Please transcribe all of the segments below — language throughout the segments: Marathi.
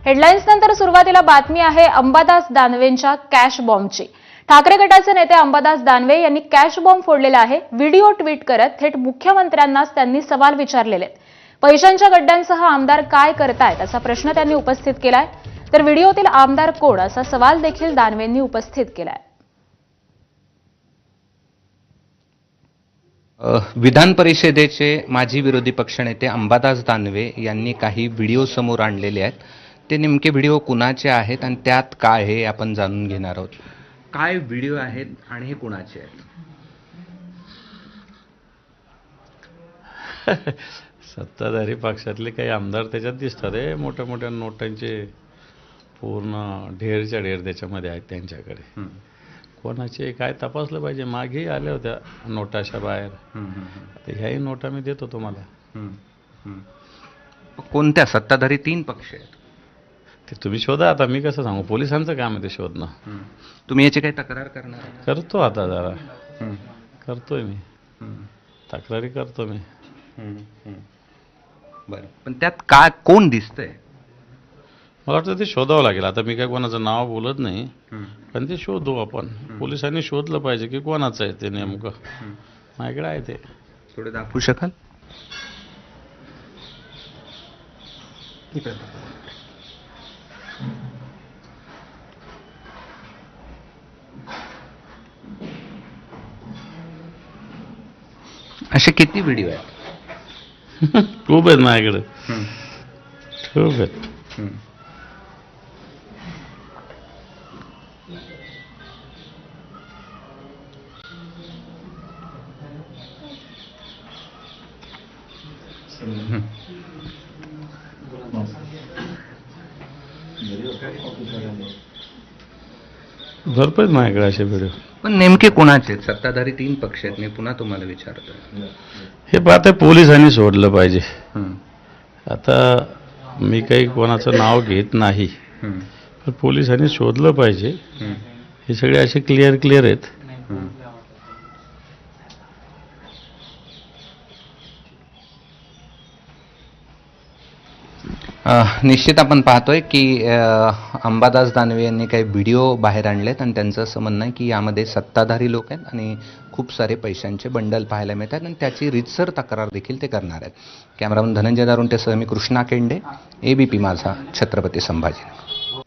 हेडलाईन्स नंतर सुरुवातीला बातमी आहे अंबादास दानवेंच्या कॅश बॉम्बची। ठाकरे गटाचे नेते अंबादास दानवे यांनी कॅश बॉम्ब फोडलेला आहे। व्हिडिओ ट्विट करत थेट मुख्यमंत्र्यांनाच त्यांनी सवाल विचारलेले आहेत। पैशांच्या गड्ड्यांसह आमदार काय करतायत असा प्रश्न त्यांनी उपस्थित केलाय। तर व्हिडिओतील आमदार कोण असा सवाल देखील दानवेंनी उपस्थित केलाय। विधान परिषदेचे माजी विरोधी पक्षनेते अंबादास दानवे यांनी काही व्हिडिओ समोर आणलेले आहेत। ते नेमके व्हिडिओ कुणाचे आहेत आणि त्यात काय आहे आपण जाणून घेणार आहोत। काय व्हिडिओ आहेत आणि हे कुणाचे आहेत? सत्ताधारी पक्षातले काही आमदार त्याच्यात दिसतात आहे। मोठ्या मोठ्या नोटांचे पूर्ण ढेरच्या ढेर त्याच्यामध्ये आहेत त्यांच्याकडे। कोणाचे काय तपासलं पाहिजे। मागे आल्या होत्या नोटाच्या बाहेर, तर ह्याही नोटा मी देतो तुम्हाला। कोणत्या सत्ताधारी 3 पक्ष आहेत ते तुम्ही शोधा। आता मी कसं सांगू, पोलिसांचं काम आहे ते शोधणं। तुम्ही याची काही तक्रार करणार आहात? करतो आता जरा करतोय मी, तक्रारी करतो मी। बरं, पण त्यात काय कोण दिसतंय? मला वाटतं ते शोधावं लागेल। आता मी काय कोणाचं नाव बोलत नाही, पण ते शोधू आपण। पोलिसांनी शोधलं पाहिजे की कोणाचं आहे ते नेमकं। माझ्याकडे आहे ते, थोडे दाखवू शकाल? असे किती व्हिडिओ आहेत? खूप आहेत माझ्याकडे, खूप आहेत। भरपूर आहेत माझ्याकडे असे व्हिडिओ। पण नेमके कोणाचे आहेत? सत्ताधारी 3 पक्ष आहेत। मी पुन्हा तुम्हाला विचारतो, हे पाहते पोलिसांनी शोधलं पाहिजे। आता मी काही कोणाचं नाव घेत नाही, पण पोलिसांनी शोधलं पाहिजे। हे सगळे असे क्लिअर आहेत। निश्चित आपण पाहतोय की अंबादास दानवे यांनी काही व्हिडिओ बाहेर आणलेत आणि त्यांचं असं म्हणणं आहे की यामध्ये सत्ताधारी लोक आहेत आणि खूप सारे पैशांचे बंडल पाहायला मिळतात आणि त्याची रीतसर तक्रार देखील ते करणार आहेत। कॅमेरामन धनंजय दारुंटेसह मी कृष्णा केंडे, ABP माझा, छत्रपती संभाजीनगर।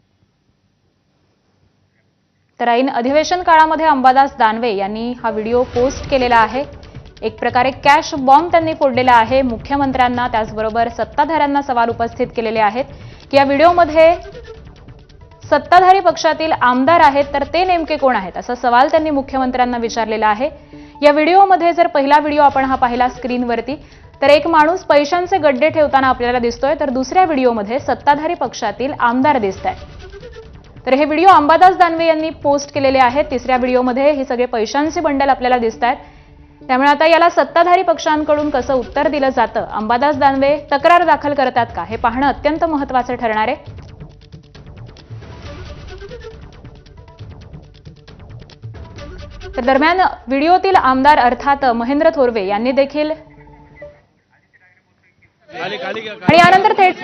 तर ऐन अधिवेशन काळामध्ये अंबादास दानवे यांनी हा व्हिडिओ पोस्ट केलेला आहे। एक प्रकारे कॅश बॉम्ब त्यांनी फोडलेला आहे। मुख्यमंत्र्यांना त्याचबरोबर सत्ताधाऱ्यांना सवाल उपस्थित केलेले आहेत की या व्हिडिओमध्ये सत्ताधारी पक्षातील आमदार आहेत तर ते नेमके कोण आहेत असा सवाल त्यांनी मुख्यमंत्र्यांना विचारलेला आहे। या व्हिडिओमध्ये जर पहिला व्हिडिओ आपण हा पाहिला स्क्रीनवरती, तर एक माणूस पैशांचे गड्डे ठेवताना आपल्याला दिसतोय, तर दुसऱ्या व्हिडिओमध्ये सत्ताधारी पक्षातील आमदार दिसतायत। तर हे व्हिडिओ अंबादास दानवे यांनी पोस्ट केलेले आहेत। तिसऱ्या व्हिडिओमध्ये हे सगळे पैशांचे बंडल आपल्याला दिसतायत। त्यामुळे आता याला सत्ताधारी पक्षांकडून कसं उत्तर दिलं जातं, अंबादास दानवे तक्रार दाखल करतात का, हे पाहणं अत्यंत महत्त्वाचं ठरणार आहे। तर दरम्यान व्हिडिओतील आमदार अर्थात महेंद्र थोरवे यांनी देखील आणि यानंतर थेट